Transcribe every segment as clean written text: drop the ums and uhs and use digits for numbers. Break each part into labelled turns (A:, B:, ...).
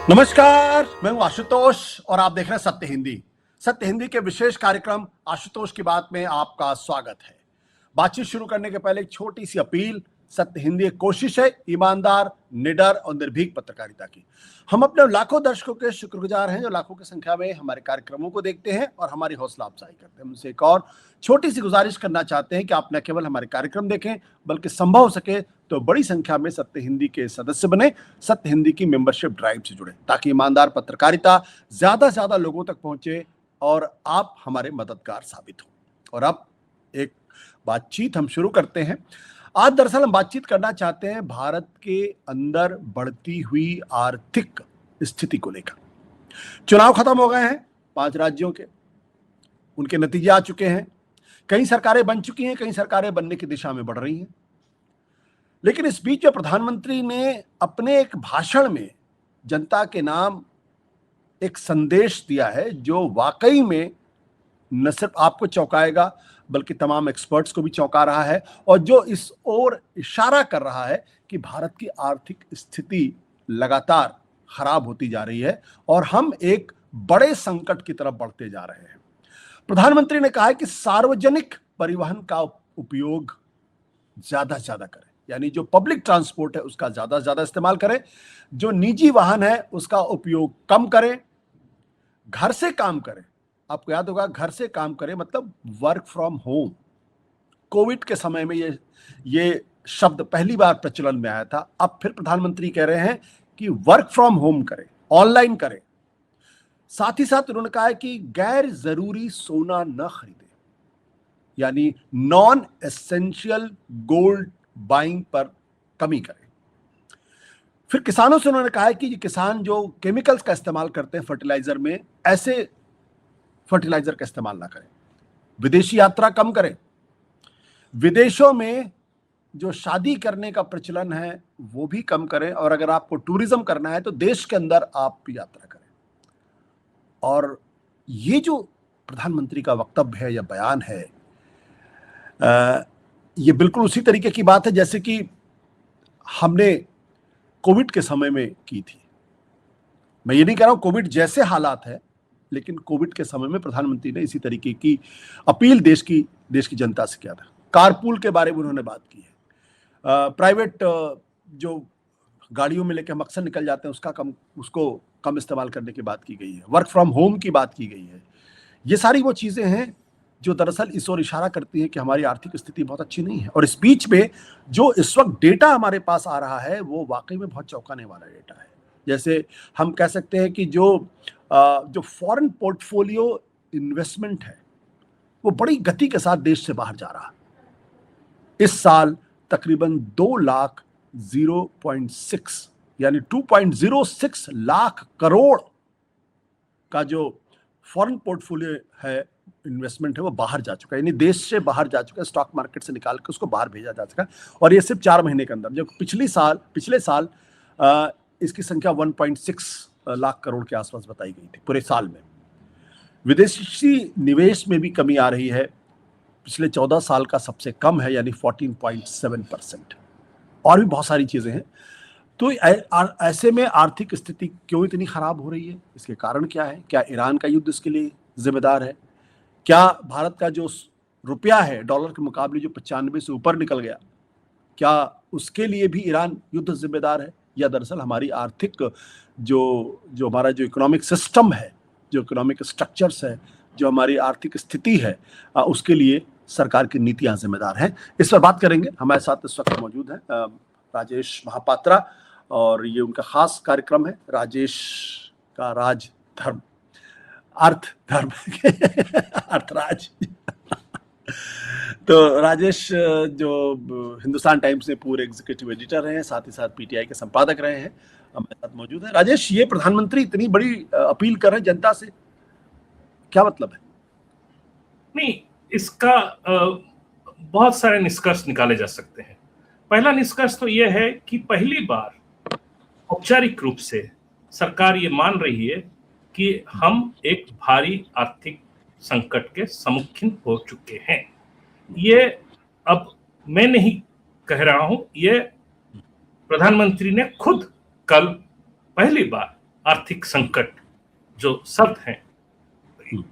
A: नमस्कार, मैं हूं आशुतोष और आप देख रहे हैं सत्य हिंदी। सत्य हिंदी के विशेष कार्यक्रम आशुतोष की बात में आपका स्वागत है। बातचीत शुरू करने के पहले एक छोटी सी अपील। सत्य हिंदी एक कोशिश है ईमानदार, निडर और निर्भीक पत्रकारिता की। हम अपने लाखों दर्शकों के शुक्रगुजार हैं जो लाखों की संख्या में हमारे कार्यक्रमों को देखते हैं और हमारी हौसला अफजाई करते हैं। हम उनसे एक और छोटी सी गुजारिश करना चाहते हैं कि आप न केवल हमारे कार्यक्रम देखें बल्कि संभव हो सके तो बड़ी संख्या में सत्य हिंदी के सदस्य बने, सत्य हिंदी की मेंबरशिप ड्राइव से जुड़े, ताकि ईमानदार पत्रकारिता ज्यादा से ज्यादा लोगों तक पहुंचे और आप हमारे मददगार साबित हो। और अब एक बातचीत हम शुरू करते हैं। आज दरअसल हम बातचीत करना चाहते हैं भारत के अंदर बढ़ती हुई आर्थिक स्थिति को लेकर। चुनाव खत्म हो गए हैं 5 राज्यों के, उनके नतीजे आ चुके हैं। कई सरकारें बन चुकी हैं, कई सरकारें बनने की दिशा में बढ़ रही हैं। लेकिन इस बीच में प्रधानमंत्री ने अपने एक भाषण में जनता के नाम एक संदेश दिया है जो वाकई में न सिर्फ आपको चौंकाएगा बल्कि तमाम एक्सपर्ट्स को भी चौंका रहा है और जो इस ओर इशारा कर रहा है कि भारत की आर्थिक स्थिति लगातार खराब होती जा रही है और हम एक बड़े संकट की तरफ बढ़ते जा रहे हैं। प्रधानमंत्री ने कहा है कि सार्वजनिक परिवहन का उपयोग ज्यादा से ज्यादा करें, यानी जो पब्लिक ट्रांसपोर्ट है उसका ज्यादा से ज्यादा इस्तेमाल करें, जो निजी वाहन है उसका उपयोग कम करें, घर से काम करें। आपको याद होगा, घर से काम करें मतलब वर्क फ्रॉम होम। कोविड के समय में ये शब्द पहली बार प्रचलन में आया था। अब फिर प्रधानमंत्री कह रहे हैं कि वर्क फ्रॉम होम करें, ऑनलाइन करें। साथ ही साथ उन्होंने कहा है कि गैर जरूरी सोना न खरीदें, यानी नॉन एसेंशियल गोल्ड बाइंग पर कमी करें। फिर किसानों से उन्होंने कहा है कि किसान जो केमिकल्स का इस्तेमाल करते हैं फर्टिलाइजर में, ऐसे फर्टिलाइजर का इस्तेमाल ना करें। विदेशी यात्रा कम करें। विदेशों में जो शादी करने का प्रचलन है वो भी कम करें और अगर आपको टूरिज्म करना है तो देश के अंदर आप यात्रा करें। और ये जो प्रधानमंत्री का वक्तव्य है या बयान है, ये बिल्कुल उसी तरीके की बात है जैसे कि हमने कोविड के समय में की थी। मैं ये नहीं कह रहा हूं कोविड जैसे हालात है, लेकिन कोविड के समय में प्रधानमंत्री ने इसी तरीके की अपील देश की जनता से किया था। कारपूल के बारे में उन्होंने बात की है। प्राइवेट जो गाड़ियों में लेकर हम अक्सर निकल जाते हैं उसको कम इस्तेमाल करने की बात की गई है। वर्क फ्रॉम होम की बात की गई है। ये सारी वो चीजें हैं जो दरअसल इस ओर इशारा करती है कि हमारी आर्थिक स्थिति बहुत अच्छी नहीं है। और इस बीच में जो इस वक्त डेटा हमारे पास आ रहा है वो वाकई में बहुत चौंकाने वाला डेटा है। जैसे हम कह सकते हैं कि जो फॉरेन पोर्टफोलियो इन्वेस्टमेंट है वो बड़ी गति के साथ देश से बाहर जा रहा है। इस साल तकरीबन 2,06 यानी 2.06 लाख करोड़ का जो फॉरेन पोर्टफोलियो है, इन्वेस्टमेंट है, वो बाहर जा चुका है, यानी देश से बाहर जा चुका है। स्टॉक मार्केट से निकाल के उसको बाहर भेजा जा चुका है और ये सिर्फ 4 महीने के अंदर। जब पिछले साल इसकी संख्या 1.6 लाख करोड़ के आसपास बताई गई थी पूरे साल में। विदेशी निवेश में भी कमी आ रही है, पिछले 14 साल का सबसे कम है, यानी 14.7%। और भी बहुत सारी चीजें हैं। तो ऐसे में आर्थिक स्थिति क्यों इतनी खराब हो रही है? इसके कारण क्या है? क्या ईरान का युद्ध इसके लिए जिम्मेदार है? क्या भारत का जो रुपया है डॉलर के मुकाबले जो 95 से ऊपर निकल गया, क्या उसके लिए भी ईरान युद्ध जिम्मेदार है? या दरअसल हमारी आर्थिक जो हमारा जो इकोनॉमिक सिस्टम है, जो इकोनॉमिक स्ट्रक्चर्स है, जो हमारी आर्थिक स्थिति है, उसके लिए सरकार की नीतियां जिम्मेदार हैं? इस पर बात करेंगे। हमारे साथ इस वक्त मौजूद हैं राजेश महापात्रा और ये उनका खास कार्यक्रम है राजेश का राज धर्म, अर्थ धर्म अर्थराज। तो राजेश जो हिंदुस्तान टाइम्स में पूरे एग्जीक्यूटिव एडिटर रहे हैं, साथ ही साथ पीटीआई के संपादक रहे हैं, हमारे साथ मौजूद है। राजेश, ये प्रधानमंत्री इतनी बड़ी अपील कर रहे हैं जनता से, क्या मतलब है?
B: नहीं, इसका बहुत सारे निष्कर्ष निकाले जा सकते हैं। पहला निष्कर्ष तो यह है कि पहली बार औपचारिक रूप से सरकार ये मान रही है कि हम एक भारी आर्थिक संकट के सम्मुखीन हो चुके हैं। ये अब मैं नहीं कह रहा हूं, ये प्रधानमंत्री ने खुद कल पहली बार आर्थिक संकट जो शब्द हैं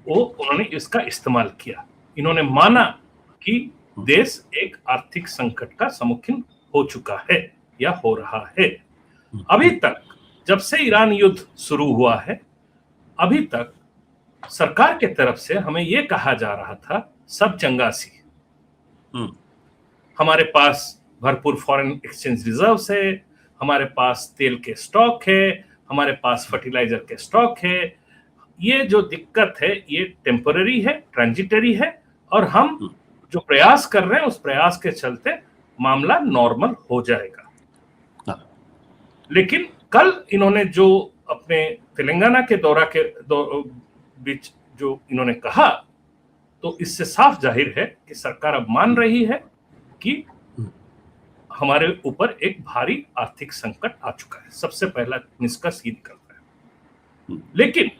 B: वो उन्होंने इसका इस्तेमाल किया। इन्होंने माना कि देश एक आर्थिक संकट का सम्मुखीन हो चुका है या हो रहा है। अभी तक जब से ईरान युद्ध शुरू हुआ है, अभी तक सरकार के तरफ से हमें यह कहा जा रहा था सब चंगासी, हमारे पास भरपूर फॉरेन एक्सचेंज रिजर्व्स है, हमारे पास तेल के स्टॉक है, हमारे पास फर्टिलाइजर के स्टॉक है, ये जो दिक्कत है ये टेम्पररी है, ट्रांजिटरी है, और हम जो प्रयास कर रहे हैं उस प्रयास के चलते मामला नॉर्मल हो जाएगा। लेकिन कल इन्होंने जो अपने तेलंगाना के दौरा के बीच जो इन्होंने कहा, तो इससे साफ जाहिर है कि सरकार अब मान रही है कि हमारे ऊपर एक भारी आर्थिक संकट आ चुका है। सबसे पहला निष्कर्ष ये निकलता है। लेकिन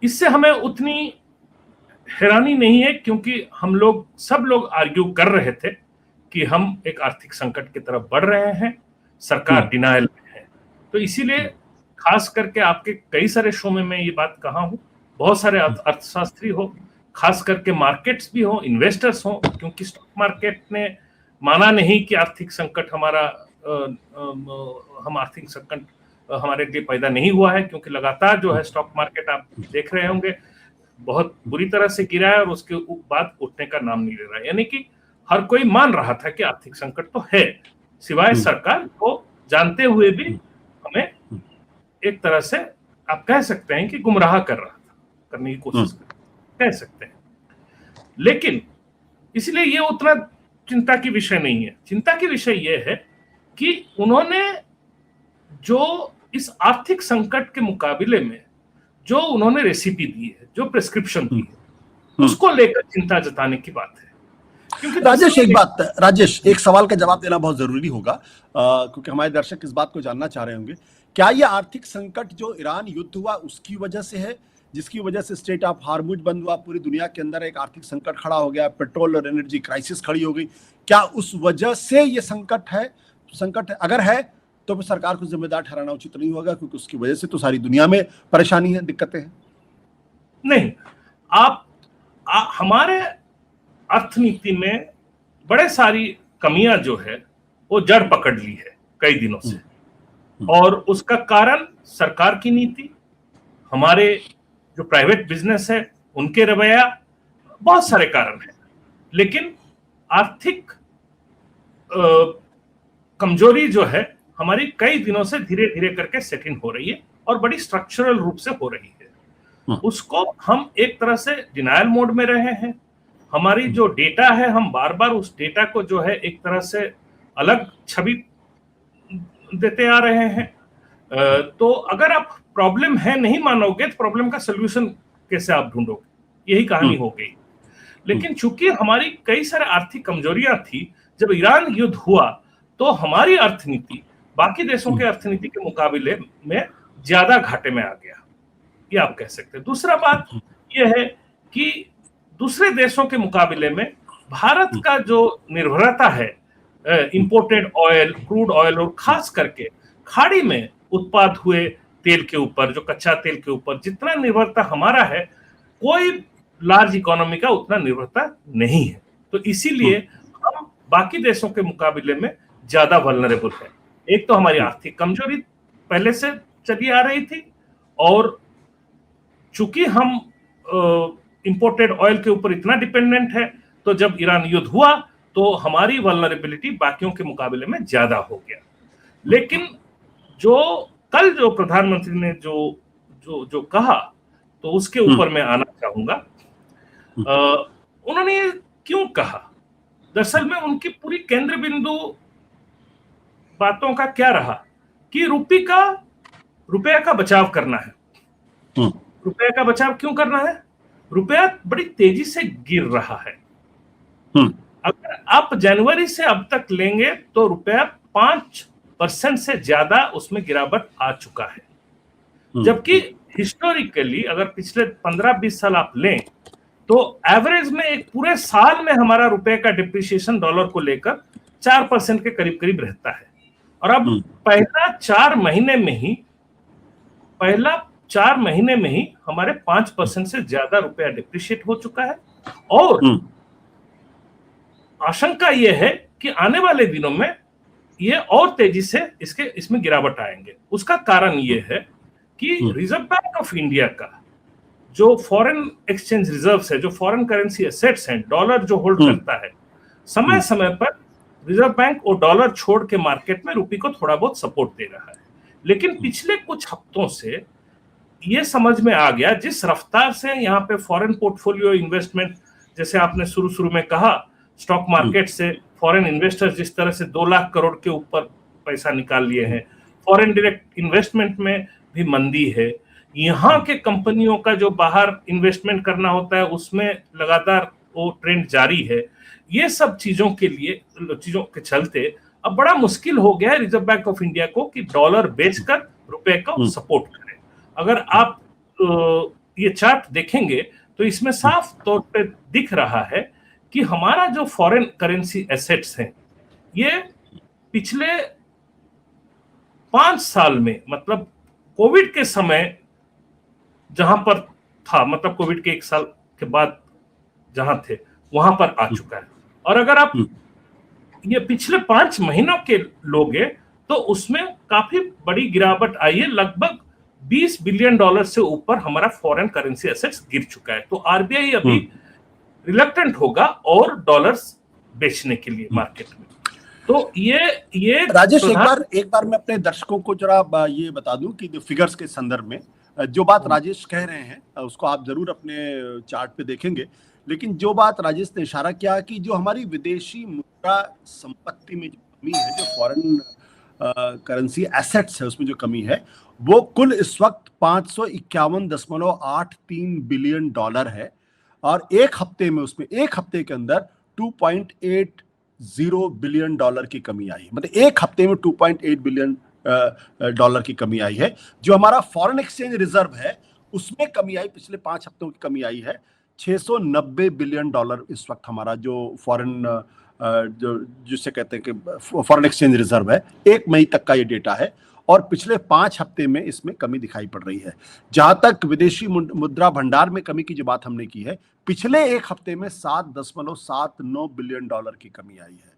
B: इससे हमें उतनी हैरानी नहीं है, क्योंकि सब लोग आर्ग्यू कर रहे थे कि हम एक आर्थिक संकट की तरफ बढ़ रहे हैं, सरकार डिनायल में है। तो इसीलिए खास करके आपके कई सारे शो में मैं ये बात कहा हूं, बहुत सारे अर्थशास्त्री हो, खास करके मार्केट्स भी हो, इन्वेस्टर्स हो, क्योंकि स्टॉक मार्केट ने माना नहीं कि आर्थिक संकट हम आर्थिक संकट हमारे लिए पैदा नहीं हुआ है, क्योंकि लगातार जो है स्टॉक मार्केट आप देख रहे होंगे बहुत बुरी तरह से गिरा है और उसके बाद उठने का नाम नहीं ले रहा है। यानी कि हर कोई मान रहा था कि आर्थिक संकट तो है, सिवाय सरकार को जानते हुए भी हमें एक तरह से आप कह सकते हैं कि गुमराह करने की कोशिश कह सकते हैं। लेकिन इसलिए ये उतना चिंता की विषय नहीं है। चिंता की विषय यह है कि उन्होंने जो इस आर्थिक संकट के मुकाबले में जो उन्होंने रेसिपी दी है, जो प्रिस्क्रिप्शन दी है, उसको लेकर चिंता जताने की बात है। क्योंकि
A: राजेश, एक सवाल का जवाब देना बहुत जरूरी होगा, क्योंकि हमारे दर्शक इस बात को जानना चाह रहे होंगे। क्या यह आर्थिक संकट जो ईरान युद्ध हुआ उसकी वजह से है, जिसकी वजह से स्ट्रेट ऑफ हार्मुज बंद हुआ, पूरी दुनिया के अंदर एक आर्थिक संकट खड़ा हो गया, पेट्रोल और एनर्जी क्राइसिस खड़ी हो गई? क्या उस वजह से ये संकट है? अगर है तो फिर सरकार को जिम्मेदार ठहराना उचित नहीं होगा, क्योंकि उसकी वजह से तो सारी दुनिया में परेशानी है, दिक्कतें हैं।
B: नहीं, हमारे अर्थनीति में बड़े सारी कमियां जो है वो जड़ पकड़ ली है कई दिनों से, और उसका कारण सरकार की नीति, हमारे जो प्राइवेट बिजनेस है उनके रवैया, बहुत सारे कारण हैं। लेकिन आर्थिक कमजोरी जो है हमारी कई दिनों से धीरे धीरे करके सेट इन हो रही है और बड़ी स्ट्रक्चरल रूप से हो रही है। उसको हम एक तरह से डिनायल मोड में रहे हैं। हमारी जो डेटा है, हम बार बार उस डेटा को जो है एक तरह से अलग छवि देते आ रहे हैं। तो अगर आप प्रॉब्लम है नहीं मानोगे तो प्रॉब्लम का सोल्यूशन कैसे आप ढूंढोगे, यही कहानी हो गई। लेकिन चूंकि हमारी कई सारे आर्थिक कमजोरियां थी, जब ईरान युद्ध हुआ तो हमारी अर्थनीति बाकी देशों के अर्थनीति के मुकाबले में ज्यादा घाटे में आ गया, ये आप कह सकते हैं। दूसरा बात यह है कि दूसरे देशों के मुकाबले में भारत का जो निर्भरता है इंपोर्टेड ऑयल, क्रूड ऑयल, और खास करके खाड़ी में उत्पाद हुए तेल के ऊपर, जो कच्चा तेल के ऊपर जितना निर्भरता हमारा है, कोई लार्ज इकोनॉमी का उतना निर्भरता नहीं है। तो इसीलिए हम बाकी देशों के मुकाबले में ज्यादा वल्नरेबल है। एक तो हमारी आर्थिक कमजोरी पहले से चली आ रही थी, और चूंकि हम इंपोर्टेड ऑयल के ऊपर इतना डिपेंडेंट है, तो जब ईरान युद्ध हुआ तो हमारी वल्नरेबिलिटी बाकियों के मुकाबले में ज्यादा हो गया। लेकिन कल जो प्रधानमंत्री ने जो कहा, तो उसके ऊपर मैं आना चाहूंगा। उन्होंने ये क्यों कहा? दरअसल में उनकी पूरी केंद्र बिंदु बातों का क्या रहा कि रुपया का बचाव करना है। रुपया का बचाव क्यों करना है? रुपया बड़ी तेजी से गिर रहा है। अगर आप जनवरी से अब तक लेंगे तो रुपया 5% से ज्यादा उसमें गिरावट आ चुका है। जबकि हिस्टोरिकली अगर पिछले 15-20 साल आप लें तो एवरेज में एक पूरे साल में हमारा रुपए का डिप्रिसिएशन डॉलर को लेकर 4% के करीब करीब रहता है। और अब पहला 4 महीने में ही पहला 4 महीने में ही हमारे 5% से ज्यादा रुपया डिप्रिशिएट हो चुका है और आशंका यह है कि आने वाले दिनों में ये और तेजी से इसमें गिरावट आएंगे। उसका कारण ये है कि रिजर्व बैंक ऑफ इंडिया का जो फॉरेन एक्सचेंज रिजर्व्स है, जो फॉरेन करेंसी एसेट्स हैं, डॉलर जो होल्ड करता है, समय समय पर रिजर्व बैंक वो डॉलर छोड़ के मार्केट में रुपये को थोड़ा बहुत सपोर्ट दे रहा है। लेकिन पिछले कुछ हफ्तों से ये समझ में आ गया, जिस रफ्तार से यहाँ पे फॉरेन पोर्टफोलियो इन्वेस्टमेंट, जैसे आपने शुरू में कहा, स्टॉक मार्केट से फॉरेन इन्वेस्टर्स जिस तरह से 2 लाख करोड़ के ऊपर पैसा निकाल लिए हैं, फॉरेन डायरेक्ट इन्वेस्टमेंट में भी मंदी है, यहाँ के कंपनियों का जो बाहर इन्वेस्टमेंट करना होता है उसमें लगातार वो ट्रेंड जारी है। ये सब चीजों के चलते अब बड़ा मुश्किल हो गया है रिजर्व बैंक ऑफ इंडिया को कि डॉलर बेचकर रुपए को सपोर्ट करें। अगर आप ये चार्ट देखेंगे तो इसमें साफ तौर पे दिख रहा है कि हमारा जो फॉरेन करेंसी एसेट्स हैं, ये पिछले 5 साल में, मतलब कोविड के समय जहां पर था, मतलब कोविड के 1 साल के बाद जहां थे वहां पर आ चुका है। और अगर आप ये पिछले 5 महीनों के लोगे तो उसमें काफी बड़ी गिरावट आई है, लगभग $20 बिलियन से ऊपर हमारा फॉरेन करेंसी एसेट्स गिर चुका है। तो आरबीआई अभी रिलक्टेंट होगा और डॉलर्स बेचने के लिए मार्केट में। तो ये
A: राजेश, एक बार मैं अपने दर्शकों को जरा ये बता दूं कि फिगर्स के संदर्भ में जो बात राजेश कह रहे हैं उसको आप जरूर अपने चार्ट पे देखेंगे, लेकिन जो बात राजेश ने इशारा किया कि जो हमारी विदेशी मुद्रा संपत्ति में जो कमी है, जो फॉरेन करेंसी एसेट्स है उसमें जो कमी है, वो कुल इस वक्त $551.83 बिलियन है और एक हफ्ते के अंदर $2.80 बिलियन की कमी आई है। मतलब एक हफ्ते में $2.8 बिलियन की कमी आई है। जो हमारा फॉरेन एक्सचेंज रिजर्व है उसमें कमी आई, पिछले 5 हफ्तों की कमी आई है। $690 बिलियन इस वक्त हमारा जो फॉरेन जो जिसे कहते हैं कि फॉरेन एक्सचेंज रिजर्व है, 1 मई तक का ये डेटा है और पिछले 5 हफ्ते में इसमें कमी दिखाई पड़ रही है। जहां तक विदेशी मुद्रा भंडार में कमी की जो बात हमने की है, पिछले 1 हफ्ते में $7.79 बिलियन की कमी आई है।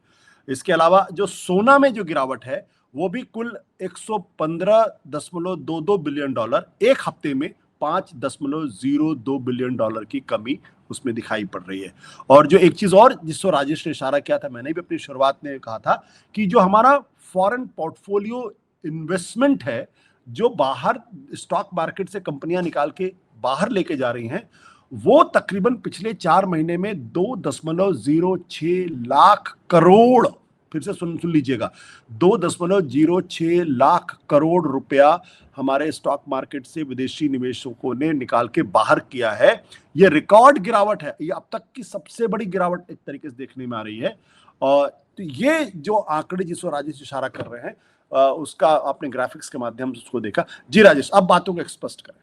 A: इसके अलावा जो सोना में जो गिरावट है वो भी कुल $115.22 बिलियन, एक हफ्ते में $5.02 बिलियन की कमी उसमें दिखाई पड़ रही है। और जो एक चीज और जिसको राजेश ने इशारा किया था, मैंने भी अपनी शुरुआत में कहा था कि जो हमारा फॉरेन पोर्टफोलियो इन्वेस्टमेंट है, जो बाहर स्टॉक मार्केट से कंपनियां निकाल के बाहर लेके जा रही हैं, वो तकरीबन पिछले 4 महीने में 2.06 लाख करोड़, फिर से सुन लीजिएगा, 2.06 लाख करोड़ रुपया हमारे स्टॉक मार्केट से विदेशी निवेशकों ने निकाल के बाहर किया है। यह रिकॉर्ड गिरावट है, ये अब तक की सबसे बड़ी गिरावट एक तरीके से देखने में आ रही है। और तो ये जो आंकड़े जिसको राजेश इशारा कर रहे हैं, उसका आपने ग्राफिक्स के माध्यम से उसको देखा। जी राजेश, अब बातों को स्पष्ट करें।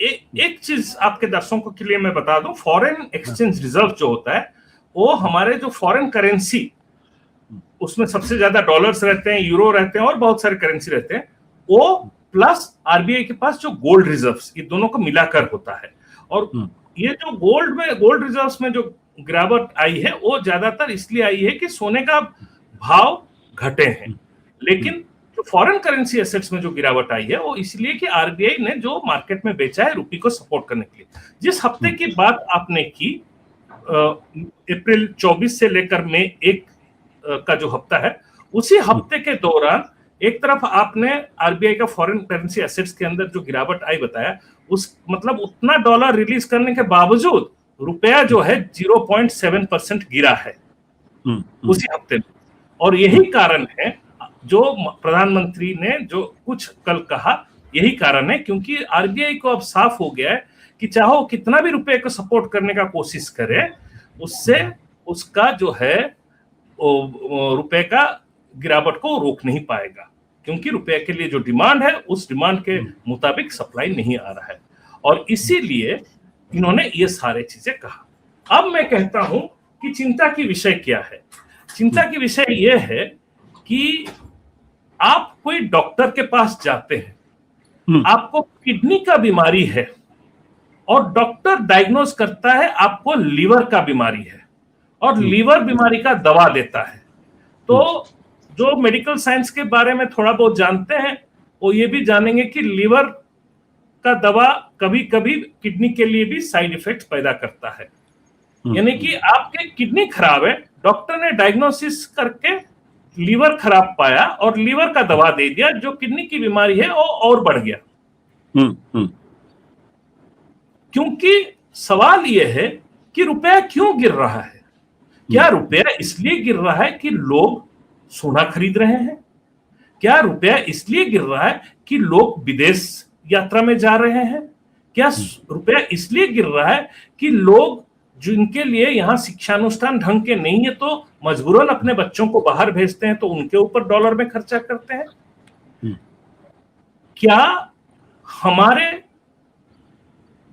B: एक चीज आपके दर्शकों के लिए मैं बता दूं, फॉरेन एक्सचेंज रिजर्व जो होता है वो हमारे जो फॉरेन करेंसी, उसमें सबसे ज्यादा डॉलर्स रहते हैं, यूरो रहते हैं और बहुत सारे करेंसी रहते हैं, वो प्लस आरबीआई के पास जो गोल्ड रिजर्व्स, ये दोनों को मिलाकर होता है। और ये जो गोल्ड रिजर्व्स में जो गिरावट आई है वो ज्यादातर इसलिए आई है कि सोने का भाव घटे हैं, लेकिन जो फॉरेन करेंसी एसेट्स में जो गिरावट आई है वो इसलिए कि आरबीआई ने जो मार्केट में बेचा है रुपये को सपोर्ट करने के लिए। जिस हफ्ते की बात आपने की, अप्रैल 24 से लेकर मई 1 का जो हफ्ता है, उसी हफ्ते के दौरान एक तरफ आपने आरबीआई का फॉरेन करेंसी एसेट्स के अंदर जो गिरावट आई बताया, उस मतलब उतना डॉलर रिलीज करने के बावजूद रुपया जो है 0.7% गिरा है उसी हफ्ते में। और यही कारण है जो प्रधानमंत्री ने जो कुछ कल कहा, यही कारण है, क्योंकि आरबीआई को अब साफ हो गया है कि चाहे वो कितना भी रुपए को सपोर्ट करने का कोशिश करे, उससे उसका जो है रुपए का गिरावट को रोक नहीं पाएगा, क्योंकि रुपए के लिए जो डिमांड है उस डिमांड के मुताबिक सप्लाई नहीं आ रहा है। और इसीलिए इन्होंने ये सारे चीजें कहा। अब मैं कहता हूं कि चिंता की विषय क्या है। चिंता की विषय यह है कि आप कोई डॉक्टर के पास जाते हैं आपको किडनी का बीमारी है और डॉक्टर डायग्नोज करता है आपको लीवर का बीमारी है और लीवर बीमारी का दवा देता है, तो जो मेडिकल साइंस के बारे में थोड़ा बहुत जानते हैं वो ये भी जानेंगे कि लीवर का दवा कभी कभी किडनी के लिए भी साइड इफेक्ट पैदा करता है। यानी कि आपके किडनी खराब है, डॉक्टर ने डायग्नोसिस करके लीवर खराब पाया और लीवर का दवा दे दिया, जो किडनी की बीमारी है वो और बढ़ गया। क्योंकि सवाल यह है कि रुपया क्यों गिर रहा है? क्या रुपया इसलिए गिर रहा है कि लोग सोना खरीद रहे हैं? क्या रुपया इसलिए गिर रहा है कि लोग विदेश यात्रा में जा रहे हैं? क्या रुपया इसलिए गिर रहा है कि लोग जिनके लिए यहाँ शिक्षानुष्ठान ढंग के नहीं है तो मजबूरन अपने बच्चों को बाहर भेजते हैं तो उनके ऊपर डॉलर में खर्चा करते हैं? क्या हमारे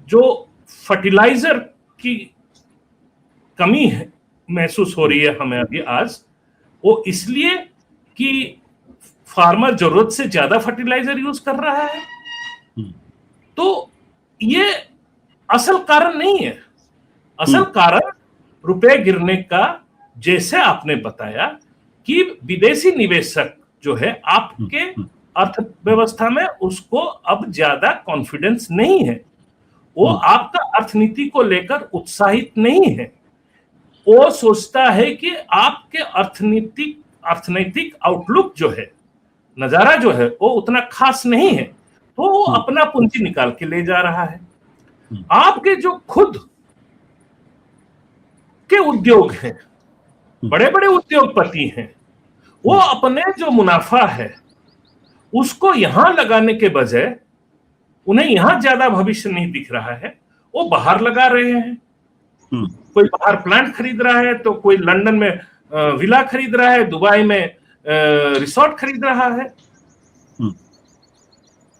B: जो फर्टिलाइजर की कमी है महसूस हो रही है हमें अभी आज, वो इसलिए कि फार्मर जरूरत से ज्यादा फर्टिलाइजर यूज कर रहा है? तो ये असल कारण नहीं है। असल कारण रुपए गिरने का, जैसे आपने बताया कि विदेशी निवेशक जो है आपके अर्थव्यवस्था में, उसको अब ज्यादा कॉन्फिडेंस नहीं है, वो आपका अर्थनीति को लेकर उत्साहित नहीं है। वो सोचता है कि आपके अर्थनैतिक आउटलुक जो है, नजारा जो है वो उतना खास नहीं है, तो वो अपना पूंजी निकाल के ले जा रहा है। आपके जो खुद के उद्योग हैं, बड़े बड़े उद्योगपति हैं, वो अपने जो मुनाफा है उसको यहां लगाने के बजाय, उन्हें यहां ज्यादा भविष्य नहीं दिख रहा है, वो बाहर लगा रहे हैं। कोई बाहर प्लांट खरीद रहा है तो कोई लंदन में विला खरीद रहा है, दुबई में रिसोर्ट खरीद रहा है।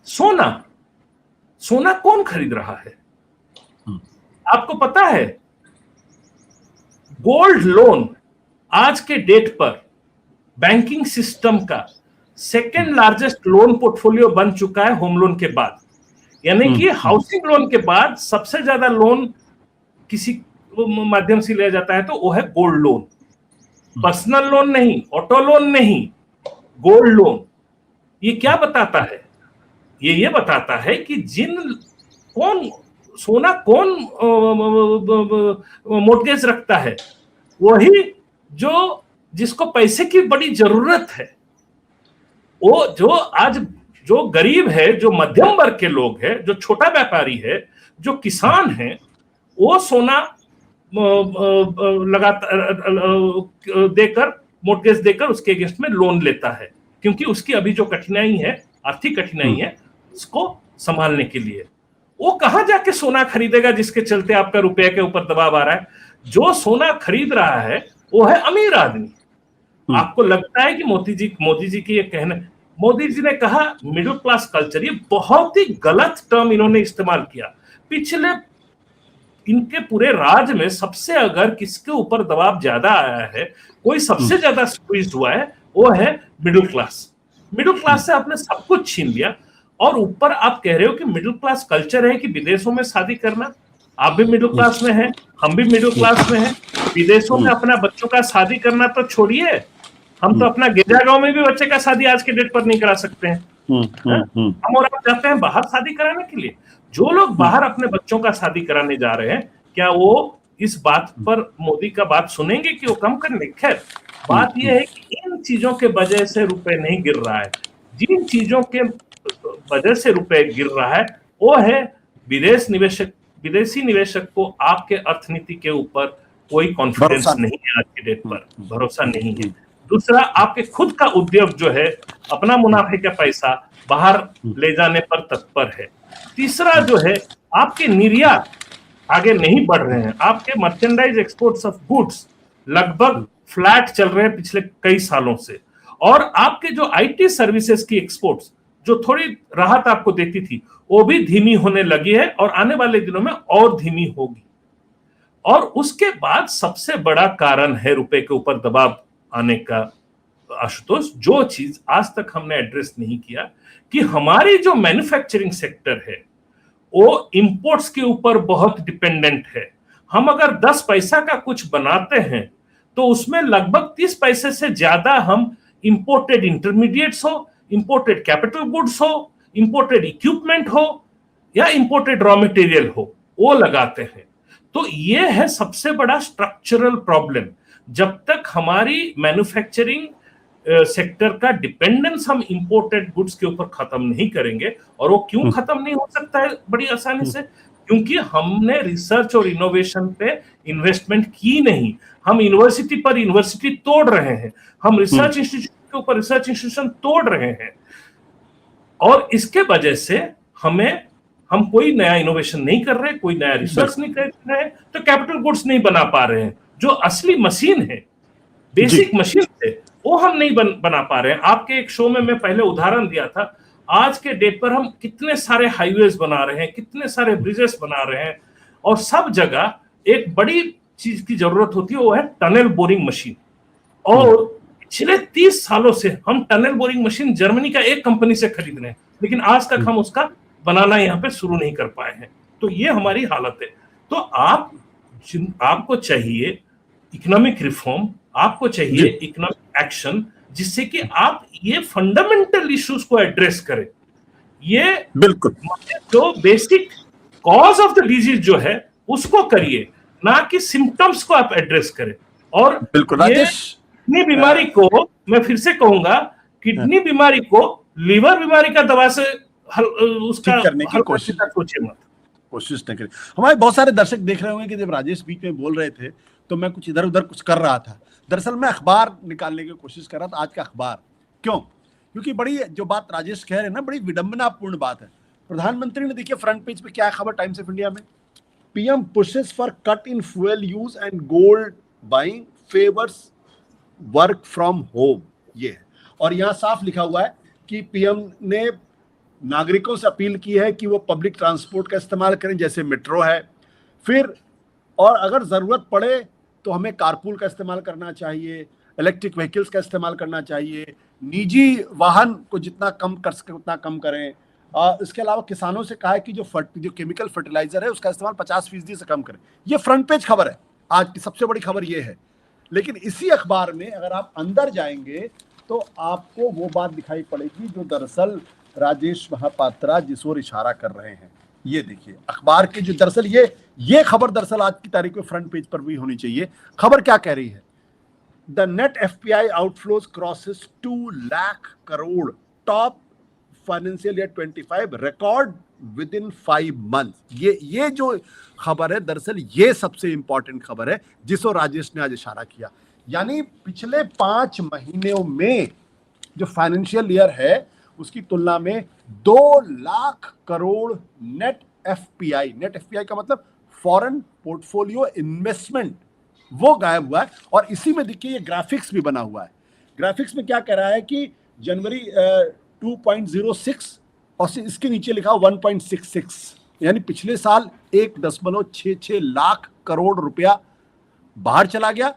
B: सोना कौन खरीद रहा है? आपको पता है गोल्ड लोन आज के डेट पर बैंकिंग सिस्टम का सेकेंड लार्जेस्ट लोन पोर्टफोलियो बन चुका है होम लोन के बाद। यानी कि हाउसिंग लोन के बाद सबसे ज्यादा लोन किसी माध्यम से लिया जाता है तो वो है गोल्ड लोन। पर्सनल लोन नहीं, ऑटो लोन नहीं, गोल्ड लोन। ये क्या बताता है? ये बताता है कि सोना कौन मोर्टगेज रखता है? वही जिसको पैसे की बड़ी जरूरत है। वो जो गरीब है, जो मध्यम वर्ग के लोग हैं, जो छोटा व्यापारी है, जो किसान है, वो सोना मोर्टगेज देकर उसके अगेंस्ट में लोन लेता है, क्योंकि उसकी अभी जो कठिनाई है, आर्थिक कठिनाई है, उसको संभालने के लिए। वो कहां जाके सोना खरीदेगा जिसके चलते आपका रुपये के ऊपर दबाव आ रहा है? जो सोना खरीद रहा है वो है अमीर आदमी। आपको लगता है कि मोदी जी की ये कहना, मोदी जी ने कहा मिडिल क्लास कल्चर, ये बहुत ही गलत टर्म इन्होंने इस्तेमाल किया। पिछले इनके पूरे राज्य में सबसे अगर किसके ऊपर दबाव ज्यादा आया है, कोई सबसे ज्यादा स्क्वीज हुआ है, वो है मिडिल क्लास। मिडिल क्लास से आपने सब कुछ छीन लिया और ऊपर आप कह रहे हो कि मिडिल क्लास कल्चर है कि विदेशों में शादी करना। आप भी मिडिल क्लास में हैं, हम भी मिडिल क्लास में हैं। विदेशों में अपना बच्चों का शादी करना तो छोड़िए, हम तो अपना गिरजा गांव में भी बच्चे का शादी आज के डेट पर नहीं करा सकते हैं। हम और आप जाते हैं बाहर शादी कराने के लिए। जो लोग बाहर अपने बच्चों का शादी कराने जा रहे हैं, क्या वो इस बात पर मोदी का बात सुनेंगे कि वो कम करने? खैर, बात यह है कि इन चीजों के वजह से रुपए नहीं गिर रहा है। जिन चीजों के वजह से रुपए गिर रहा है वो है विदेशी निवेशक को आपके अर्थनीति के ऊपर कोई कॉन्फिडेंस नहीं है, आज के डेट पर भरोसा नहीं है। दूसरा, आपके खुद का उद्योग जो है अपना मुनाफे का पैसा बाहर ले जाने पर तत्पर है। तीसरा जो है, आपके निर्यात आगे नहीं बढ़ रहे हैं। आपके मर्चेंडाइज एक्सपोर्ट्स ऑफ गुड्स लगभग फ्लैट चल रहे हैं पिछले कई सालों से, और आपके जो आईटी सर्विसेज की एक्सपोर्ट्स जो थोड़ी राहत आपको देती थी, वो भी धीमी होने लगी है और आने वाले दिनों में और धीमी होगी। और उसके बाद सबसे बड़ा कारण है रुपए के ऊपर दबाव आने का आशुतोष, जो चीज आज तक हमने एड्रेस नहीं किया कि हमारी जो मैन्युफैक्चरिंग सेक्टर है वो इंपोर्ट्स के ऊपर बहुत डिपेंडेंट है। हम अगर 10 पैसा का कुछ बनाते हैं तो उसमें लगभग 30 पैसे से ज्यादा हम इंपोर्टेड इंटरमीडिएट्स हो, इंपोर्टेड कैपिटल गुड्स हो, इंपोर्टेड इक्विपमेंट हो या इंपोर्टेड रॉ मटेरियल हो, वो लगाते हैं। तो ये है सबसे बड़ा स्ट्रक्चरल प्रॉब्लम। जब तक हमारी मैन्युफैक्चरिंग सेक्टर का डिपेंडेंस हम इंपोर्टेड गुड्स के ऊपर खत्म नहीं करेंगे, और वो क्यों खत्म नहीं हो सकता है बड़ी आसानी से, क्योंकि हमने रिसर्च और इनोवेशन पे इन्वेस्टमेंट की नहीं। हम यूनिवर्सिटी पर यूनिवर्सिटी तोड़ रहे हैं, हम रिसर्च इंस्टीट्यूशन के ऊपर रिसर्च इंस्टीट्यूशन तोड़ रहे हैं, और इसके वजह से हम कोई नया इनोवेशन नहीं कर रहे, कोई नया रिसर्च नहीं कर रहे, तो कैपिटल गुड्स नहीं बना पा रहे हैं। जो असली मशीन है, बेसिक मशीन है, वो हम नहीं बना पा रहे हैं। आपके एक शो में मैं पहले उदाहरण दिया था, आज के डेट पर हम कितने सारे हाईवेज बना रहे हैं, कितने सारे ब्रिजेस बना रहे हैं, और सब जगह एक बड़ी चीज की जरूरत होती है, वो है टनल बोरिंग मशीन। और पिछले 30 सालों से हम टनल बोरिंग मशीन जर्मनी का एक कंपनी से खरीद रहे हैं, लेकिन आज तक हम उसका बनाना यहाँ पे शुरू नहीं कर पाए हैं। तो ये हमारी हालत है। तो आपको चाहिए इकोनॉमिक रिफॉर्म, आपको चाहिए इकोनॉमिक एक्शन, जिससे कि आप ये फंडामेंटल इश्यूज को एड्रेस करें। ये
A: बिल्कुल
B: जो basic cause of the disease जो है उसको करिए, ना कि सिम्टम्स को आप एड्रेस करें। और
A: बिल्कुल राजेश,
B: किडनी बीमारी को मैं फिर से कहूंगा, किडनी बीमारी को लीवर बीमारी का दवा से उसका
A: करने की कोशिश नहीं करें। हमारे बहुत सारे दर्शक देख रहे होंगे कि जब राजेश बीच में बोल रहे थे तो मैं कुछ इधर उधर कुछ कर रहा था। दरअसल मैं अखबार निकालने की कोशिश कर रहा था, आज का अखबार। क्यों? क्योंकि बड़ी जो बात राजेश कह रहे हैं ना, बड़ी विडंबनापूर्ण बात है। प्रधानमंत्री ने देखिए फ्रंट पेज पे क्या खबर टाइम्स ऑफ इंडिया में, PM pushes for cut in fuel use and gold buying favours work from home, ये है। और यहाँ साफ लिखा हुआ है कि पीएम ने नागरिकों से अपील की है कि वो पब्लिक ट्रांसपोर्ट का इस्तेमाल करें, जैसे मेट्रो है, फिर और अगर ज़रूरत पड़े तो हमें कारपूल का इस्तेमाल करना चाहिए, इलेक्ट्रिक व्हीकल्स का इस्तेमाल करना चाहिए, निजी वाहन को जितना कम कर सके उतना कम करें। इसके अलावा किसानों से कहा है कि जो केमिकल फर्टिलाइजर है उसका इस्तेमाल 50% से कम करें। ये फ्रंट पेज खबर है, आज की सबसे बड़ी खबर ये है। लेकिन इसी अखबार में अगर आप अंदर जाएंगे तो आपको वो बात दिखाई पड़ेगी जो दरअसल राजेश महापात्रा जिस ओर इशारा कर रहे हैं। ये देखिए अखबार के जो दरअसल ये खबर दरअसल आज की तारीख में फ्रंट पेज पर भी होनी चाहिए। खबर क्या कह रही है? The net FPI outflows crosses 2 lakh crore, top financial year 25 record with in 5 month. ये जो खबर है दरअसल ये सबसे इंपॉर्टेंट खबर है जिस ओर राजेश ने आज इशारा किया। यानी पिछले 5 महीनों में जो फाइनेंशियल ईयर है उसकी तुलना में 2 लाख करोड़ नेट एफपीआई का मतलब फॉरेन पोर्टफोलियो इन्वेस्टमेंट, वो गायब हुआ है। और इसी में देखिए ये ग्राफिक्स भी बना हुआ है। ग्राफिक्स में क्या कह रहा है कि जनवरी 2.06 और इसके नीचे लिखा 1.66, यानी पिछले साल 1.66 लाख करोड़ रुपया बाहर चला गया।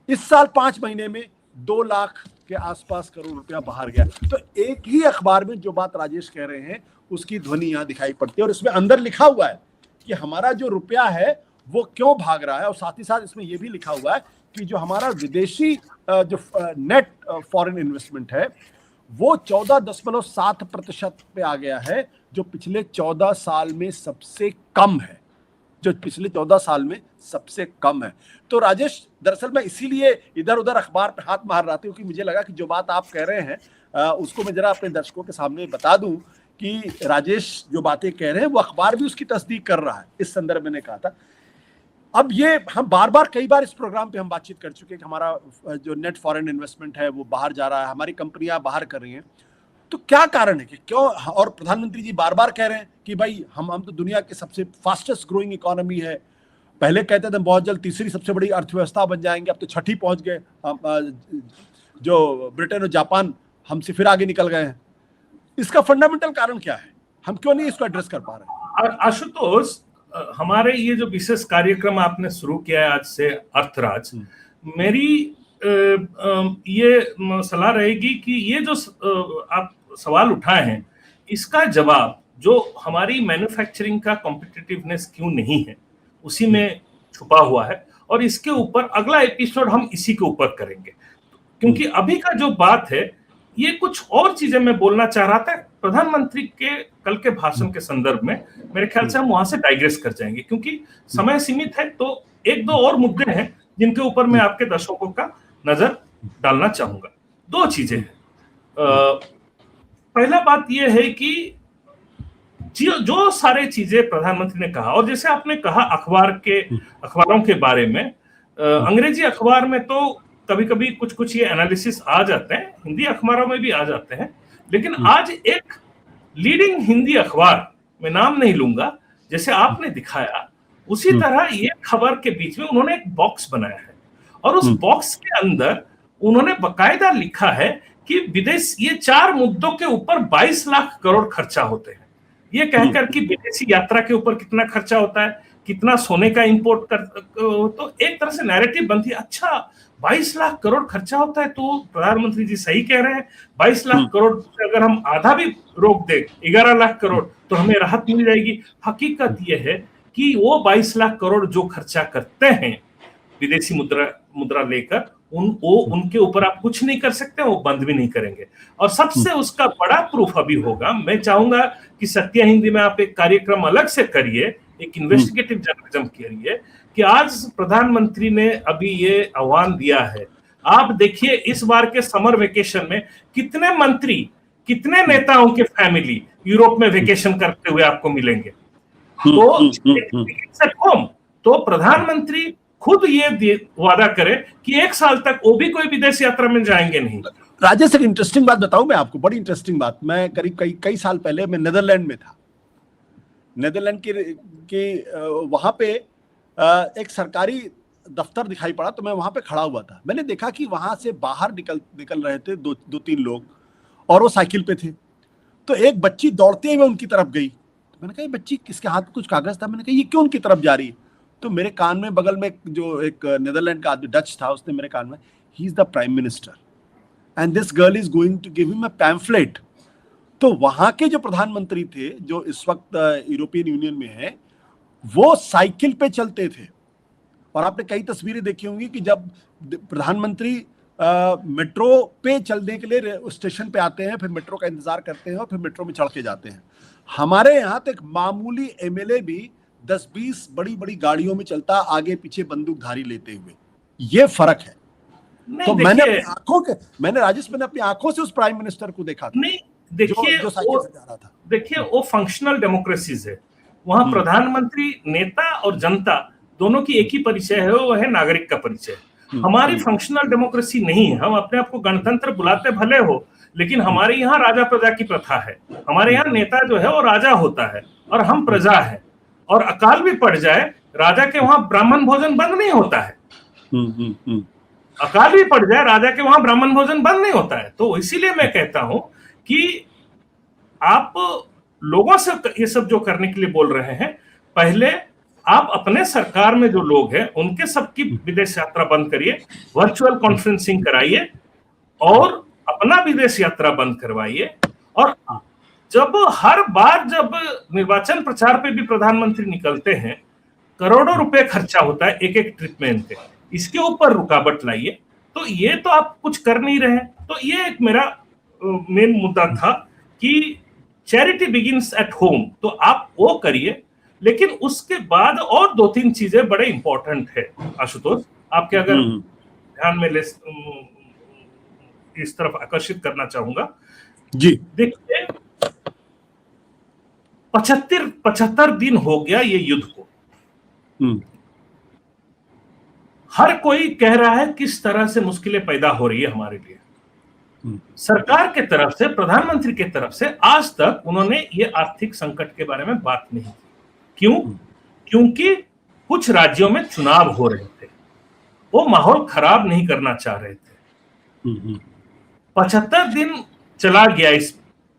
A: इस साल 5 महीने में 2 लाख के आसपास करोड़ रुपया बाहर गया। तो एक ही अखबार में जो बात राजेश कह रहे हैं उसकी ध्वनि यहां दिखाई पड़ती है, और इसमें अंदर लिखा हुआ है कि हमारा जो रुपया है वो क्यों भाग रहा है। और साथ ही साथ इसमें यह भी लिखा हुआ है कि जो हमारा विदेशी जो नेट फॉरेन इन्वेस्टमेंट है वो 14.7% पे आ गया है, जो पिछले 14 साल में सबसे कम है, तो राजेश दरअसल मैं इसीलिए इधर उधर अखबार पे हाथ मार रहा था, क्योंकि मुझे लगा कि जो बात आप कह रहे हैं उसको मैं जरा अपने दर्शकों के सामने बता दूं कि राजेश जो बातें कह रहे हैं वो अखबार भी उसकी तस्दीक कर रहा है। इस संदर्भ में कहा था। अब ये हम कई बार इस प्रोग्राम पे हम बातचीत कर चुके हैं कि हमारा जो नेट फॉरेन इन्वेस्टमेंट है वो बाहर जा रहा है, हमारी कंपनियां बाहर कर रही हैं। तो क्या कारण है कि क्यों, और प्रधानमंत्री जी बार बार कह रहे हैं कि भाई हम तो दुनिया के सबसे फास्टेस्ट ग्रोइंग इकोनॉमी है। पहले कहते थे बहुत जल्द तीसरी सबसे बड़ी अर्थव्यवस्था बन जाएंगे, अब तो छठी पहुंच गए। जो ब्रिटेन और जापान हमसे फिर आगे निकल गए हैं। इसका फंडामेंटल कारण क्या है? हम क्यों नहीं इसको एड्रेस कर पा रहे?
B: आशुतोष, हमारे ये जो विशेष कार्यक्रम आपने शुरू किया है आज से, अर्थराज, मेरी ये सलाह रहेगी कि ये जो आप सवाल उठाए हैं, इसका जवाब जो हमारी मैन्युफैक्चरिंग का कॉम्पिटिटिवनेस क्यों नहीं है, उसी में छुपा हुआ है। और इसके ऊपर अगला एपिसोड हम इसी के ऊपर करेंगे, क्योंकि अभी का जो बात है, ये कुछ और चीजें मैं बोलना चाह रहा था प्रधानमंत्री के कल के भाषण के संदर्भ में। मेरे ख्याल से हम वहां से डाइग्रेस कर जाएंगे, क्योंकि समय सीमित है। तो एक दो और मुद्दे हैं जिनके ऊपर मैं आपके दर्शकों का नजर डालना चाहूंगा। दो चीजें हैं। पहला बात यह है कि जो सारे चीजें प्रधानमंत्री ने कहा, और जैसे आपने कहा अखबारों के बारे में, अंग्रेजी अखबार में तो कभी कभी कुछ ये एनालिसिस आ जाते हैं, हिंदी अखबारों में भी आ जाते हैं, लेकिन आज एक लीडिंग हिंदी अखबार, मैं नाम नहीं लूंगा, जैसे आपने दिखाया उसी तरह ये खबर के बीच में उन्होंने एक बॉक्स बनाया है, और उस बॉक्स के अंदर उन्होंने बकायदा लिखा है कि विदेश, ये 4 मुद्दों के ऊपर 22 लाख करोड़ खर्चा होते हैं। ये कहकर कि विदेशी यात्रा के ऊपर कितना खर्चा होता है, कितना सोने का इंपोर्ट कर, तो एक तरह से नैरेटिव बनती है, अच्छा 22 लाख करोड़ खर्चा होता है, तो प्रधानमंत्री जी सही कह रहे हैं, 22 लाख करोड़ से अगर हम आधा भी रोक दे, 11 लाख करोड़, तो हमें राहत मिल जाएगी। हकीकत यह है कि वो 22 लाख करोड़ जो खर्चा करते हैं विदेशी मुद्रा लेकर, उनके ऊपर आप कुछ नहीं कर सकते, वो बंद भी नहीं करेंगे। और सबसे उसका बड़ा प्रूफ अभी होगा, मैं चाहूंगा कि सत्य हिंदी में आप एक कार्यक्रम अलग से करिए, एक इन्वेस्टिगेटिव जर्नलिज्म करिए, कि आज प्रधानमंत्री ने अभी ये आह्वान दिया है। आप देखिए इस बार के समर वेकेशन में कितने मंत्री, कितने नेताओं के फैमिली यूरोप में वेकेशन करते हुए आपको मिलेंगे। तो प्रधानमंत्री खुद ये वादा करे कि 1 साल तक वो भी कोई विदेश यात्रा में जाएंगे नहीं।
A: राजेश, एक इंटरेस्टिंग बात बताऊं मैं आपको, बड़ी इंटरेस्टिंग बात। मैं करीब कई साल पहले मैं नीदरलैंड में था। नीदरलैंड की वहां पे एक सरकारी दफ्तर दिखाई पड़ा, तो मैं वहां पे खड़ा हुआ था। मैंने देखा कि वहां से बाहर निकल रहे थे 2-3 लोग, और वो साइकिल पे थे। तो एक बच्ची दौड़ते हुए उनकी तरफ गई। मैंने कहा ये बच्ची, किसके हाथ में कुछ कागज था। मैंने कहा ये क्यों उनकी तरफ जा रही है। तो मेरे कान में, बगल में जो एक नीदरलैंड का आदमी डच था, उसने मेरे कान में, he is the prime minister and this girl is going to give him a pamphlet. तो वहां के जो प्रधानमंत्री थे, जो इस वक्त यूरोपियन यूनियन में है, वो साइकिल पे चलते थे। और आपने कई तस्वीरें देखी होंगी कि जब प्रधानमंत्री मेट्रो पे चलने के लिए स्टेशन पे आते हैं, फिर मेट्रो का इंतजार करते हैं और फिर मेट्रो में चढ़ के जाते हैं। हमारे यहाँ तो एक मामूली एमएलए भी 10-20 बड़ी गाड़ियों में चलता, आगे पीछे बंदूकधारी लेते हुए। ये फर्क है। तो मैंने राजेश, मैंने अपनी आंखों से उस प्राइम मिनिस्टर को देखा था।
B: नहीं, देखिए
A: जो साइकिल से जा रहा था।
B: देखिए वो फंक्शनल डेमोक्रेसीज है। वहां प्रधानमंत्री, नेता और जनता दोनों की एक ही परिचय है, वो है नागरिक का परिचय। हमारी फंक्शनल डेमोक्रेसी नहीं है। हम अपने आप को गणतंत्र बुलाते भले हो, लेकिन हमारे यहाँ राजा प्रजा की प्रथा है। हमारे यहाँ नेता जो है वो राजा होता है और हम प्रजा है। और अकाल भी पड़ जाए, राजा के वहां ब्राह्मण भोजन बंद नहीं होता है। अकाल भी पड़ जाए, राजा के वहां ब्राह्मण भोजन बंद नहीं होता है। तो इसीलिए मैं कहता हूं कि आप लोगों से ये सब जो करने के लिए बोल रहे हैं, पहले आप अपने सरकार में जो लोग हैं उनके सबकी विदेश यात्रा बंद करिए, वर्चुअल कॉन्फ्रेंसिंग कराइए और अपना विदेश यात्रा बंद करवाइए। और जब हर बार जब निर्वाचन प्रचार पे भी प्रधानमंत्री निकलते हैं, करोड़ों रुपए खर्चा होता है एक ट्रिप में इनके, इसके ऊपर रुकावट लाइए। तो ये तो आप कुछ कर नहीं रहे। तो ये एक मेरा मेन मुद्दा था कि चैरिटी बिगिंस एट होम, तो आप वो करिए। लेकिन उसके बाद और 2-3 चीजें बड़े इंपॉर्टेंट है आशुतोष, आपके अगर ध्यान में इस तरफ आकर्षित करना चाहूंगा
A: जी।
B: देखिए 75 दिन हो गया ये युद्ध को। हर कोई कह रहा है किस तरह से मुश्किलें पैदा हो रही है हमारे लिए। सरकार के तरफ से, प्रधानमंत्री के तरफ से आज तक उन्होंने ये आर्थिक संकट के बारे में बात नहीं की। क्यों? क्योंकि कुछ राज्यों में चुनाव हो रहे थे, वो माहौल खराब नहीं करना चाह रहे थे। 75 दिन चला गया इस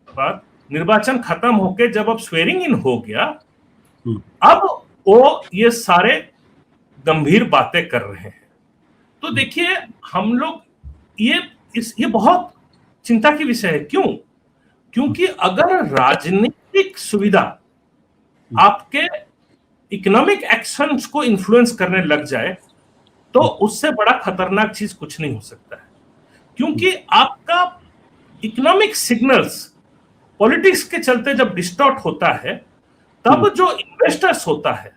B: बात, निर्वाचन खत्म होके जब अब स्वेरिंग इन हो गया, अब वो ये सारे गंभीर बातें कर रहे हैं। तो देखिए हम लोग ये बहुत चिंता की विषय है। क्यों? क्योंकि अगर राजनीतिक सुविधा आपके इकोनॉमिक एक्शंस को इन्फ्लुएंस करने लग जाए तो उससे बड़ा खतरनाक चीज कुछ नहीं हो सकता है। क्योंकि आपका इकोनॉमिक सिग्नल्स पॉलिटिक्स के चलते जब डिस्टॉर्ट होता है तब जो इन्वेस्टर्स होता है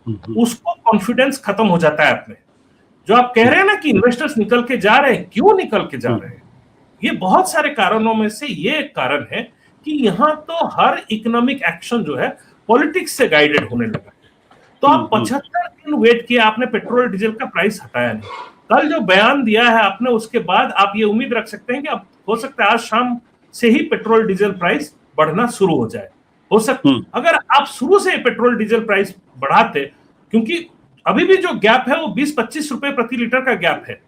B: उसको कॉन्फिडेंस खत्म हो जाता है अपने। जो आप कह रहे हैं ना कि इन्वेस्टर्स निकल के जा रहे हैं, क्यों निकल के जा रहे हैं? ये बहुत सारे कारणों में से ये एक कारण है कि यहाँ तो हर इकोनॉमिक एक्शन जो है पॉलिटिक्स से गाइडेड होने लगा है। तो आप 75 दिन वेट किया, आपने पेट्रोल डीजल का प्राइस हटाया नहीं। कल जो बयान दिया है आपने उसके बाद आप ये उम्मीद रख सकते हैं कि अब हो सकता है आज शाम से ही पेट्रोल डीजल प्राइस बढ़ना शुरू हो जाए। हो सकता अगर आप शुरू से पेट्रोल डीजल प्राइस बढ़ाते, क्योंकि अभी भी जो गैप है वो 20-25 रुपए प्रति लीटर का गैप है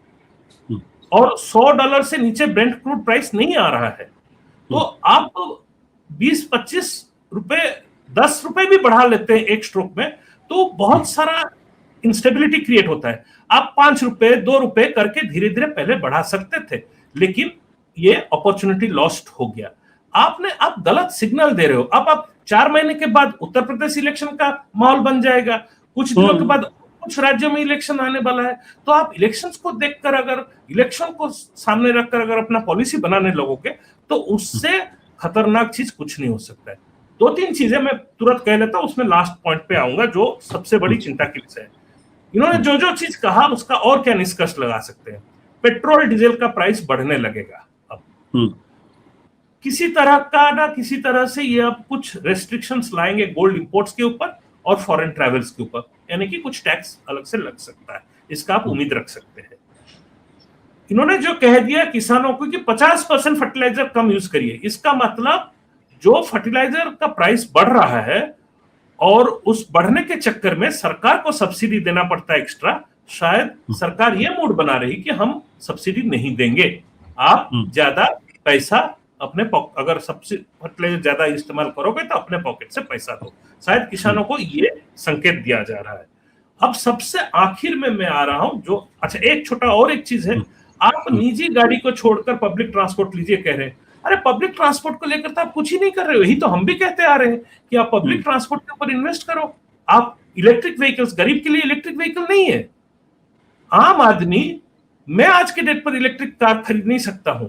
B: और $100 से नीचे ब्रेंट क्रूड प्राइस नहीं आ रहा है, तो आप 20-25 रुपए 10 रुपए भी बढ़ा लेते हैं एक स्ट्रोक में तो बहुत सारा इंस्टेबिलिटी क्रिएट होता है। आप 5 रुपए 2 रुपए करके धीरे धीरे पहले बढ़ा सकते थे, लेकिन ये अपॉर्चुनिटी लॉस्ट हो गया। आप गलत सिग्नल दे रहे हो। अब आप 4 महीने के बाद उत्तर प्रदेश इलेक्शन का माहौल बन जाएगा, कुछ दिनों के बाद कुछ राज्यों में इलेक्शन आने वाला है, तो आप इलेक्शंस को देखकर अगर इलेक्शन को सामने रखकर अगर अपना पॉलिसी बनाने लगोगे तो उससे खतरनाक चीज कुछ नहीं हो सकता है। 2-3 चीजें मैं तुरंत कह लेता हूं, उसमें लास्ट पॉइंट पे आऊंगा जो सबसे बड़ी चिंता की विषय है। इन्होंने जो जो चीज कहा उसका और क्या निष्कर्ष लगा सकते हैं? पेट्रोल डीजल का प्राइस बढ़ने लगेगा। अब किसी तरह का ना किसी तरह से ये अब कुछ रेस्ट्रिक्शंस लाएंगे गोल्ड इंपोर्ट्स के ऊपर और फॉरेन ट्रैवल्स के ऊपर, यानी कि कुछ टैक्स अलग से लग सकता है, इसका आप उम्मीद रख सकते हैं। इन्होंने जो कह दिया किसानों को कि 50% फर्टिलाइजर कम यूज करिए, इसका मतलब जो फर्टिलाइजर का प्राइस बढ़ रहा है और उस बढ़ने के चक्कर में सरकार को सब्सिडी देना पड़ता है एक्स्ट्रा, शायद सरकार ये मूड बना रही कि हम सब्सिडी नहीं देंगे, आप ज्यादा पैसा अपने अगर फर्टिलाइजर ज्यादा इस्तेमाल करोगे तो अपने पॉकेट से पैसा दो। शायद किसानों को ये संकेत दिया जा रहा है। अब सबसे आखिर में मैं आ रहा हूं जो अच्छा एक छोटा और एक चीज है, आप निजी गाड़ी को छोड़कर पब्लिक ट्रांसपोर्ट लीजिए कह रहे हैं। अरे पब्लिक ट्रांसपोर्ट को लेकर तो आप कुछ ही नहीं कर रहे हो, यही तो हम भी कहते आ रहे हैं कि आप पब्लिक ट्रांसपोर्ट के ऊपर इन्वेस्ट करो। आप इलेक्ट्रिक व्हीकल्स, गरीब के लिए इलेक्ट्रिक व्हीकल नहीं है, आम आदमी, मैं आज के डेट पर इलेक्ट्रिक कार खरीद नहीं सकता हूं,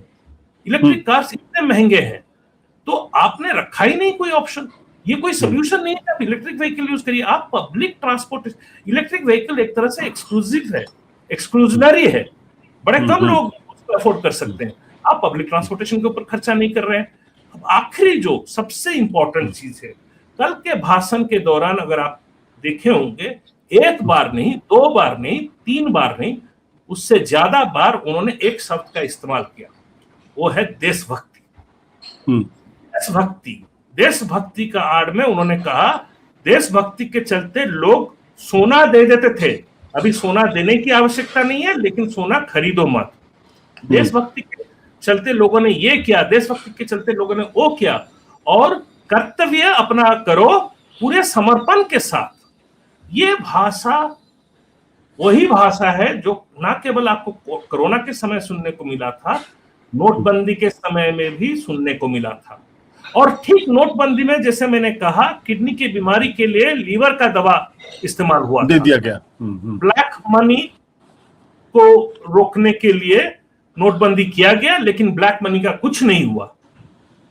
B: इलेक्ट्रिक कार्स इतने महंगे हैं, तो आपने रखा ही नहीं कोई ऑप्शन। ये कोई सोल्यूशन नहीं है आप इलेक्ट्रिक व्हीकल यूज करिए। आप पब्लिक ट्रांसपोर्ट, इलेक्ट्रिक व्हीकल एक तरह से एक्सक्लूसिव है, एक्सक्लूजनरी है, बड़े कम लोग उसको अफोर्ड कर सकते हैं। आप पब्लिक ट्रांसपोर्टेशन के ऊपर खर्चा नहीं कर रहे हैं। अब आखिरी जो सबसे इंपॉर्टेंट चीज है, कल के भाषण के दौरान अगर आप देखे होंगे, एक बार नहीं, 2 बार नहीं, 3 बार नहीं, उससे ज्यादा बार उन्होंने एक शब्द का इस्तेमाल किया, वो है देशभक्ति। देशभक्ति, देशभक्ति का आड़ में उन्होंने कहा देशभक्ति के चलते लोग सोना दे देते थे, अभी सोना देने की आवश्यकता नहीं है, लेकिन सोना खरीदो मत। देशभक्ति के चलते लोगों ने ये किया, देशभक्ति के चलते लोगों ने वो किया, और कर्तव्य अपना करो पूरे समर्पण के साथ। ये भाषा वही भाषा है जो ना केवल आपको कोरोना के समय सुनने को मिला था, नोटबंदी के समय में भी सुनने को मिला था। और ठीक नोटबंदी में जैसे मैंने कहा, किडनी की बीमारी के लिए लीवर का दवा इस्तेमाल हुआ, दे दिया गया। ब्लैक मनी को रोकने के लिए नोटबंदी किया गया, लेकिन ब्लैक मनी का कुछ नहीं हुआ,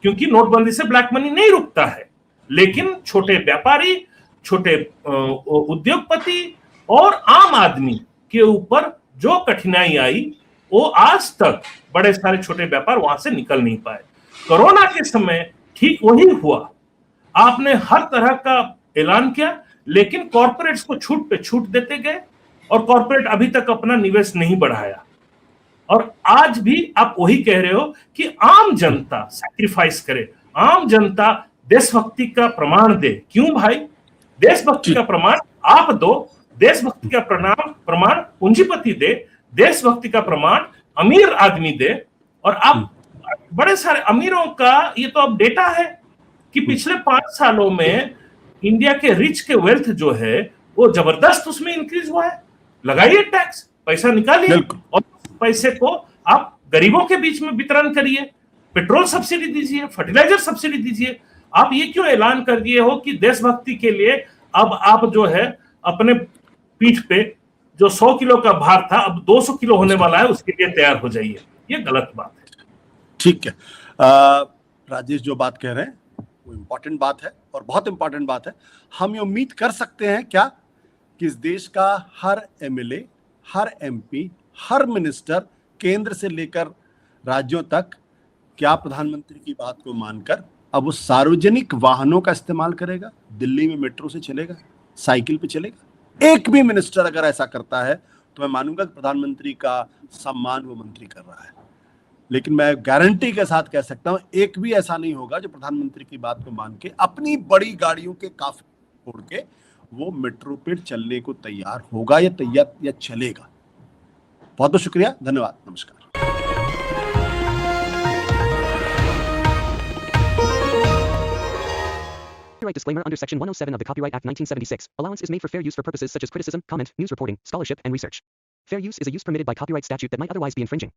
B: क्योंकि नोटबंदी से ब्लैक मनी नहीं रुकता है। लेकिन छोटे व्यापारी, छोटे उद्योगपति और आम आदमी के ऊपर जो कठिनाई आई, वो आज तक बड़े सारे छोटे व्यापार वहां से निकल नहीं पाए। कोरोना के समय ठीक वही हुआ, आपने हर तरह का ऐलान किया, लेकिन कॉर्पोरेट्स को छूट पे छूट देते गए और कॉर्पोरेट अभी तक अपना निवेश नहीं बढ़ाया। और आज भी आप वही कह रहे हो कि आम जनता सैक्रिफाइस करे, आम जनता देशभक्ति का प्रमाण दे। क्यों भाई? देशभक्ति का प्रमाण आप दो, देशभक्ति का प्रमाण पूंजीपति दे, देशभक्ति का प्रमाण अमीर आदमी दे। और आप बड़े सारे अमीरों का ये तो अब डेटा है कि पिछले 5 सालों में इंडिया के रिच के वेल्थ जो है वो जबरदस्त उसमें इंक्रीज हुआ है। लगाइए टैक्स, पैसा निकालिए
A: बिल्कुल।
B: और पैसे को आप गरीबों के बीच में वितरण करिए, पेट्रोल सब्सिडी दीजिए, फर्टिलाइजर सब्सिडी दीजिए। आप ये क्यों ऐलान कर दिए हो कि देशभक्ति के लिए अब आप जो है अपने पीठ पे जो 100 किलो का भार था अब 200 किलो होने वाला है, उसके लिए तैयार हो जाइए। ये गलत बात है।
A: ठीक है। राजेश जो बात कह रहे हैं वो इम्पोर्टेंट बात है और बहुत इम्पोर्टेंट बात है। हम ये उम्मीद कर सकते हैं क्या कि इस देश का हर एमएलए, हर एमपी, हर मिनिस्टर केंद्र से लेकर राज्यों तक क्या प्रधानमंत्री की बात को मानकर अब वो सार्वजनिक वाहनों का इस्तेमाल करेगा? दिल्ली में मेट्रो से चलेगा, साइकिल पे चलेगा? एक भी मिनिस्टर अगर ऐसा करता है तो मैं मानूंगा कि प्रधानमंत्री का सम्मान वो मंत्री कर रहा है। लेकिन मैं गारंटी के साथ कह सकता हूं एक भी ऐसा नहीं होगा जो प्रधानमंत्री की बात को मान के अपनी बड़ी गाड़ियों के काफिले छोड़ के वो मेट्रो पे चलने को तैयार होगा या चलेगा। बहुत बहुत शुक्रिया, धन्यवाद, नमस्कार।
C: Copyright disclaimer under Section 107 of the Copyright Act 1976. Allowance is made for fair use for purposes such as criticism, comment, news reporting, scholarship, and research. Fair use is a use permitted by copyright statute that might otherwise be infringing.